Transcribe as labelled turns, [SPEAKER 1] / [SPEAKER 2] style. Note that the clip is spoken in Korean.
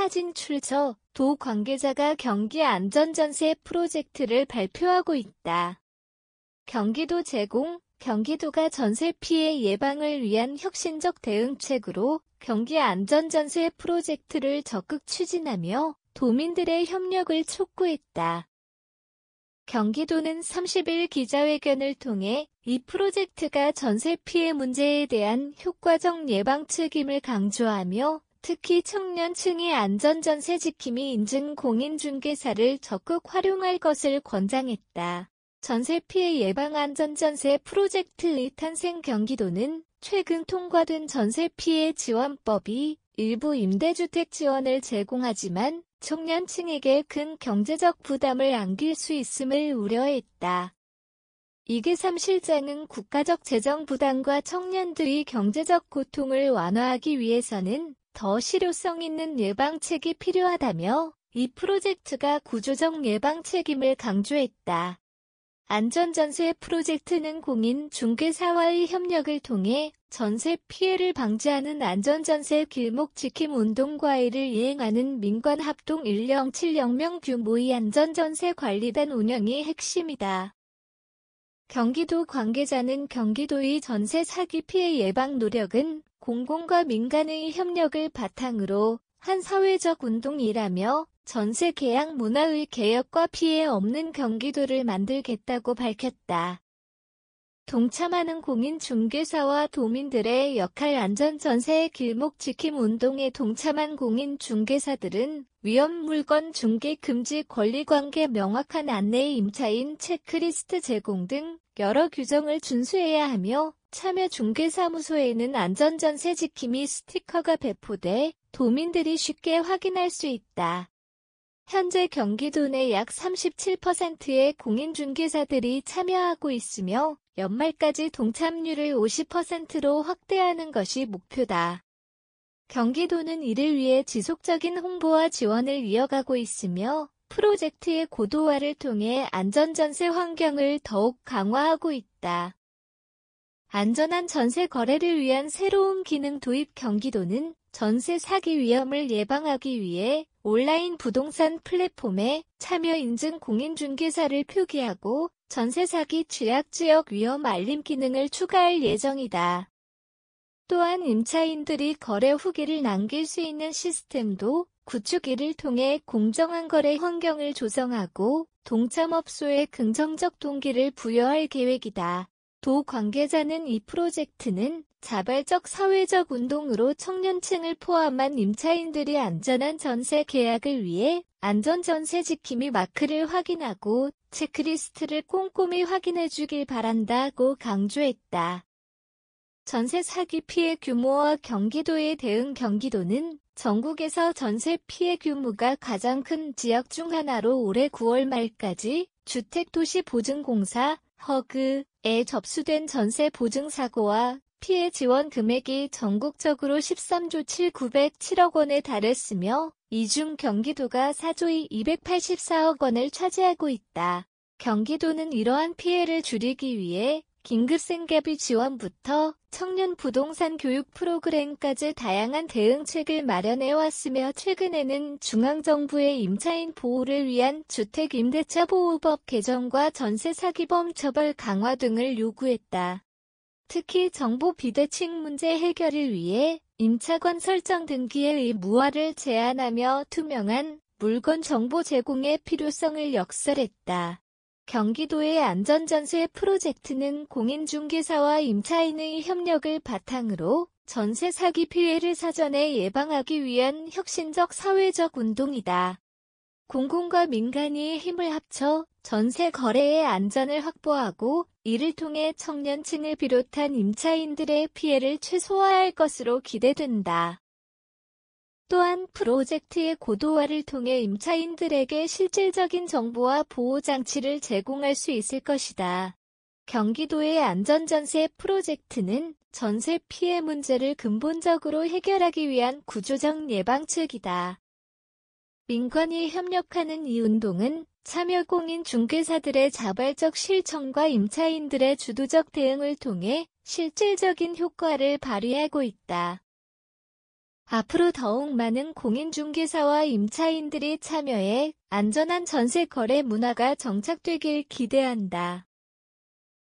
[SPEAKER 1] 사진 출처, 도 관계자가 경기 안전전세 프로젝트를 발표하고 있다. 경기도 제공, 경기도가 전세 피해 예방을 위한 혁신적 대응책으로 경기 안전전세 프로젝트를 적극 추진하며 도민들의 협력을 촉구했다. 경기도는 30일 기자회견을 통해 이 프로젝트가 전세 피해 문제에 대한 효과적 예방책임을 강조하며 특히 청년층의 안전전세 지킴이 인증 공인중개사를 적극 활용할 것을 권장했다. 전세 피해 예방 안전전세 프로젝트의 탄생. 경기도는 최근 통과된 전세 피해 지원법이 일부 임대주택 지원을 제공하지만 청년층에게 큰 경제적 부담을 안길 수 있음을 우려했다. 이계삼 실장은 국가적 재정 부담과 청년들의 경제적 고통을 완화하기 위해서는 더 실효성 있는 예방책이 필요하다며 이 프로젝트가 구조적 예방책임을 강조했다. 안전전세 프로젝트는 공인중개사와의 협력을 통해 전세 피해를 방지하는 안전전세 길목지킴 운동과를 이행하는 민관합동 1070명 규모의 안전전세 관리단 운영이 핵심이다. 경기도 관계자는 경기도의 전세 사기 피해 예방 노력은 공공과 민간의 협력을 바탕으로 한 사회적 운동이라며 전세 계약 문화의 개혁과 피해 없는 경기도를 만들겠다고 밝혔다. 동참하는 공인중개사와 도민들의 역할. 안전전세 길목지킴 운동에 동참한 공인중개사들은 위험 물건 중개 금지 권리관계 명확한 안내 임차인 체크리스트 제공 등 여러 규정을 준수해야 하며 참여 중개사무소에는 안전전세 지킴이 스티커가 배포돼 도민들이 쉽게 확인할 수 있다. 현재 경기도 내 약 37%의 공인중개사들이 참여하고 있으며 연말까지 동참률을 50%로 확대하는 것이 목표다. 경기도는 이를 위해 지속적인 홍보와 지원을 이어가고 있으며 프로젝트의 고도화를 통해 안전전세 환경을 더욱 강화하고 있다. 안전한 전세 거래를 위한 새로운 기능 도입. 경기도는 전세 사기 위험을 예방하기 위해 온라인 부동산 플랫폼에 참여 인증 공인중개사를 표기하고 전세 사기 취약 지역 위험 알림 기능을 추가할 예정이다. 또한 임차인들이 거래 후기를 남길 수 있는 시스템도 구축. 이를 통해 공정한 거래 환경을 조성하고 동참업소에 긍정적 동기를 부여할 계획이다. 도 관계자는 이 프로젝트는 자발적 사회적 운동으로 청년층을 포함한 임차인들이 안전한 전세 계약을 위해 안전전세 지킴이 마크를 확인하고 체크리스트를 꼼꼼히 확인해 주길 바란다고 강조했다. 전세 사기 피해 규모와 경기도의 대응. 경기도는 전국에서 전세 피해 규모가 가장 큰 지역 중 하나로 올해 9월 말까지 주택도시보증공사 허그에 접수된 전세 보증 사고와 피해 지원 금액이 전국적으로 13조 7,907억 원에 달했으며 이 중 경기도가 4조 284억 원을 차지하고 있다. 경기도는 이러한 피해를 줄이기 위해 긴급생계비 지원부터 청년 부동산 교육 프로그램까지 다양한 대응책을 마련해왔으며 최근에는 중앙정부의 임차인 보호를 위한 주택임대차 보호법 개정과 전세 사기범 처벌 강화 등을 요구했다. 특히 정보 비대칭 문제 해결을 위해 임차권 설정 등기의 무화를 제한하며 투명한 물건 정보 제공의 필요성을 역설했다. 경기도의 안전전세 프로젝트는 공인중개사와 임차인의 협력을 바탕으로 전세 사기 피해를 사전에 예방하기 위한 혁신적 사회적 운동이다. 공공과 민간이 힘을 합쳐 전세 거래의 안전을 확보하고 이를 통해 청년층을 비롯한 임차인들의 피해를 최소화할 것으로 기대된다. 또한 프로젝트의 고도화를 통해 임차인들에게 실질적인 정보와 보호장치를 제공할 수 있을 것이다. 경기도의 안전전세 프로젝트는 전세 피해 문제를 근본적으로 해결하기 위한 구조적 예방책이다. 민간이 협력하는 이 운동은 참여 공인 중개사들의 자발적 실천과 임차인들의 주도적 대응을 통해 실질적인 효과를 발휘하고 있다. 앞으로 더욱 많은 공인중개사와 임차인들이 참여해 안전한 전세 거래 문화가 정착되길 기대한다.